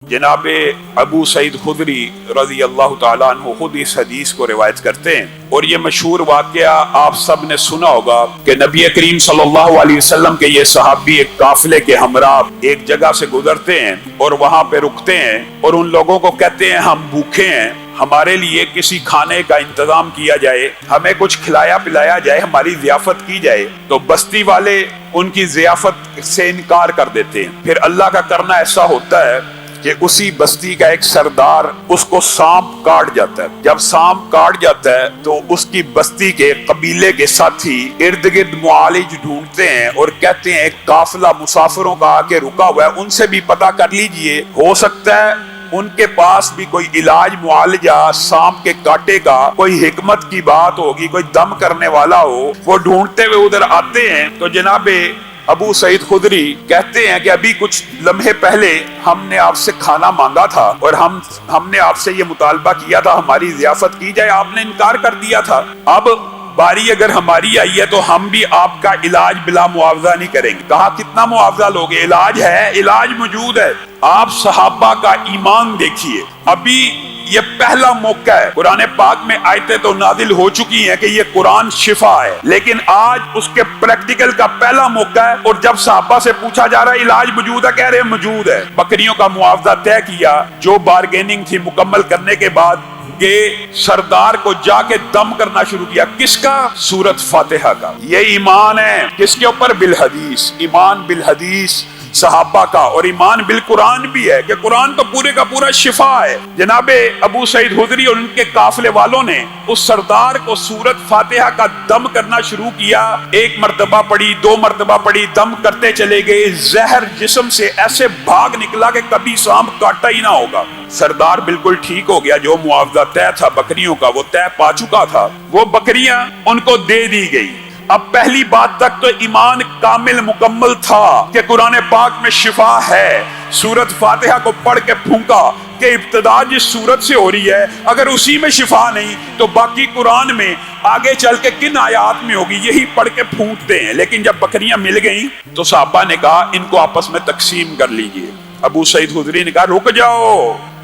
जनाब अबू सईद खुदरी रज़ी अल्लाह ताला अन्हु खुद इस हदीस को रिवायत करते हैं और ये मशहूर वाक़या आप सब ने सुना होगा कि नबी करीम सल्लल्लाहु अलैहि वसल्लम के ये सहाबी एक काफिले के हमरा एक जगह से गुजरते हैं और वहां पे रुकते हैं और उन लोगों को कहते हैं हम भूखे हैं, हमारे लिए किसी खाने का इंतजाम किया जाए, हमें कुछ खिलाया पिलाया जाए, हमारी ज़ियाफत की जाए। तो बस्ती वाले उनकी ज़ियाफत से इनकार कर देते हैं। फिर अल्लाह का करना ऐसा होता है कि उसी बस्ती का एक सरदार उसको सांप काट जाता है। जब सांप काट जाता है तो उसकी बस्ती के कबीले के साथी इर्द गिर्द मुआलिज ढूंढते हैं और कहते हैं एक काफिला मुसाफिरों का आके रुका हुआ है, उनसे भी पता कर लीजिए, हो सकता है उनके पास भी कोई इलाज मुआलजा सांप के काटे का कोई हिकमत की बात होगी, कोई दम करने वाला हो। वो ढूंढते हुए उधर आते हैं तो जनाबे अबू सईद खुदरी कहते हैं कि अभी कुछ लम्हे पहले हमने आपसे खाना मांगा था और हमने आपसे ये मुतालबा किया था हमारी ज़ियाफत की जाए, आपने इनकार कर दिया था। अब बारी अगर हमारी आई है तो हम भी आपका इलाज बिला मुआवजा नहीं करेंगे। कहा कितना मुआवजा लोगे? इलाज है, इलाज मौजूद है। आप सहाबा का ईमान देखिए, अभी ये पहला मौका है। कुरान पाक में आयतें तो नाजिल हो चुकी हैं कि ये कुरान शिफा है, लेकिन आज उसके प्रैक्टिकल का पहला मौका है। और जब सहाबा से पूछा जा रहा है इलाज मौजूद है, कह रहे हैं मौजूद है। बकरियों का मुआवजा तय किया, जो बारगेनिंग थी मुकम्मल करने के बाद ये सरदार को जाके दम करना शुरू किया। किसका? सूरत फातिहा का। ये ईमान है किसके ऊपर? बिल हदीस। ईमान बिल हदीस सहाबा का और ईमान बिल कुरान भी है कि कुरान तो पूरे का पूरा शिफा है। जनाबे अबू सईद खुदरी और उनके काफिले वालों ने उस सरदार को सूरत फातिहा का दम करना शुरू किया। एक मर्तबा पड़ी, दो मर्तबा पड़ी, दम करते चले गए। जहर जिस्म से ऐसे भाग निकला कि कभी सांप काटा ही ना होगा। सरदार बिल्कुल ठीक हो गया। जो मुआवजा तय था बकरियों का वो तय पा चुका था, वो बकरियां उनको दे दी गई। अब पहली बात तक तो ईमान कामिल मुकम्मल था कि कुरान पाक में शिफा है। सूरत फातिहा को पढ़ के फूंका कि इब्तिदा जिस सूरत से हो रही है, अगर उसी में शिफा नहीं तो बाकी कुरान में आगे चल के किन आयात में होगी, यही पढ़ के फूंकते हैं। लेकिन जब बकरियां मिल गई तो साहबा ने कहा इनको आपस में तकसीम कर लीजिए। अबू सईद खुदरी ने कहा रुक जाओ,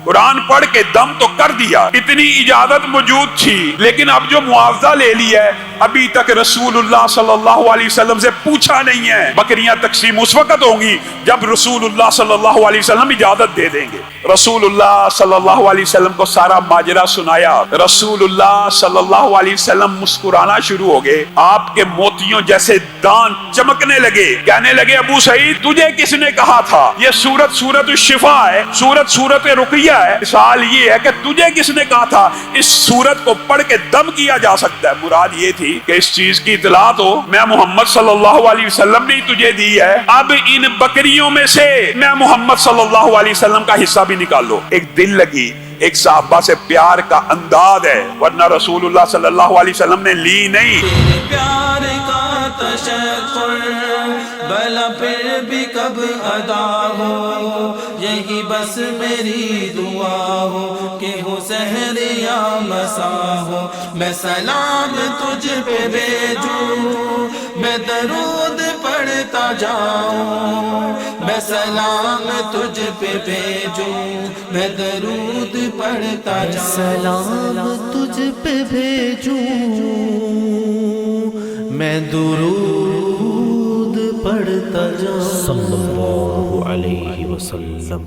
कुरान पढ़ के दम तो कर दिया, इतनी इजाजत मौजूद थी, लेकिन अब जो मुआवजा ले लिया है अभी तक रसूलुल्लाह सल्लल्लाहु अलैहि वसल्लम से पूछा नहीं है। बकरियां तकसीम उस वक्त होंगी जब रसूलुल्लाह सल्लल्लाहु अलैहि वसल्लम इजाजत दे देंगे। रसूलुल्लाह सल्लल्लाहु अलैहि वसल्लम को सारा माजरा सुनाया। रसूलुल्लाह सल्लल्लाहु अलैहि वसल्लम मुस्कुराना शुरू हो गए, आपके मोतियों जैसे दांत चमकने लगे। कहने लगे अबू सईद तुझे किसने कहा था ये सूरत शिफा है, सूरत रुकिया है। सवाल ये है कि तुझे किसने कहा था इस सूरत को पढ़ के दम किया जा सकता है? मुराद ये थी कि इस चीज की इतला तो मैं मोहम्मद सल्लल्लाहु अलैहि वसल्लम ने तुझे दी है। अब इन बकरियों में से मैं मोहम्मद सल्लल्लाहु अलैहि वसल्लम का हिस्सा भी निकाल लो। एक दिल लगी, एक साहबा से प्यार का अंदाज है, वरना रसूलुल्लाह सल्लल्लाहु अलैहि वसल्लम ने ली नहीं। प्यार का भला फिर भी कब अदा हो, यही बस मेरी दुआ हो कि हो सहर या मसा हो। मैं सलाम तुझ पे भेजूं, मैं दरूद पढ़ता जाऊं। मैं सलाम तुझ पे भेजूं, मैं दरूद पढ़ता जाऊं। सलाम तुझ पे भेजूं, मैं दुरूद पढ़ता जाऊं। सल्लल्लाहु अलैहि वसल्लम।